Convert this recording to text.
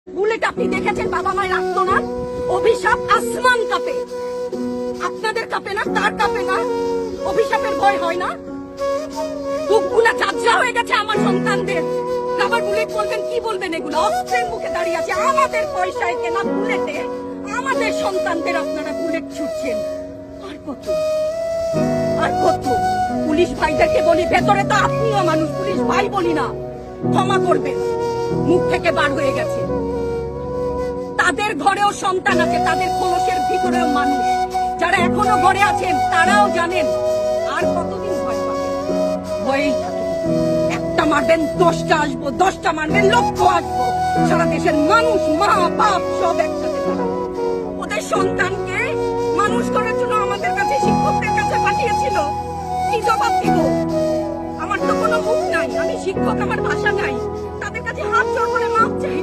Bullet আপনি দেখেছেন বাবা মায়ের রাখতো না? অভিশাপ আসমান কাঁপে, আপনাদের কাঁপে না? তার কাঁপে না? অভিশাপের ভয় হয় না? বুকগুলা ঝাঁঝরা হয়ে গেছে আমার সন্তানদের। আবার বুলেট বলবেন, কি বলবেন? এগুলো অস্ত্রের মুখে দাঁড়িয়ে আছে, আমাদের পয়সায় কেনা বুলেটে আমাদের সন্তানদের আপনারা বুলেট ছুটছেন। আর কত আর কত? পুলিশ ভাইদেরকে বলি, ভেতরে তো আপনিও মানুষ, পুলিশ ভাই বলি না, ক্ষমা করবেন, মুখ থেকে বার হয়ে গেছে। তাদের ঘরেও সন্তান আছে, তাদের খোলসের ভিতরেও মানুষ। যারা এখনো ঘরে আছেন তারাও জানেন আর কতদিন ভয় পাবেন। ভয়েই থাকেন, একটা মারবেন 10টা আসবো, 10টা মারবেন লক্ষ আসবো। সারা দেশের মানুষ, মা বাপ সব একসাথে দাঁড়াবে। ওদের সন্তানকে মানুষ করার জন্য আমাদের কাছে, শিক্ষকদের কাছে পাঠিয়েছিল। কি জবাব দিব? আমার তো কোনো মুখ নাই, আমি শিক্ষক, আমার ভাষা নাই। তাদের কাছে হাত জোড় করে মাপ চাই।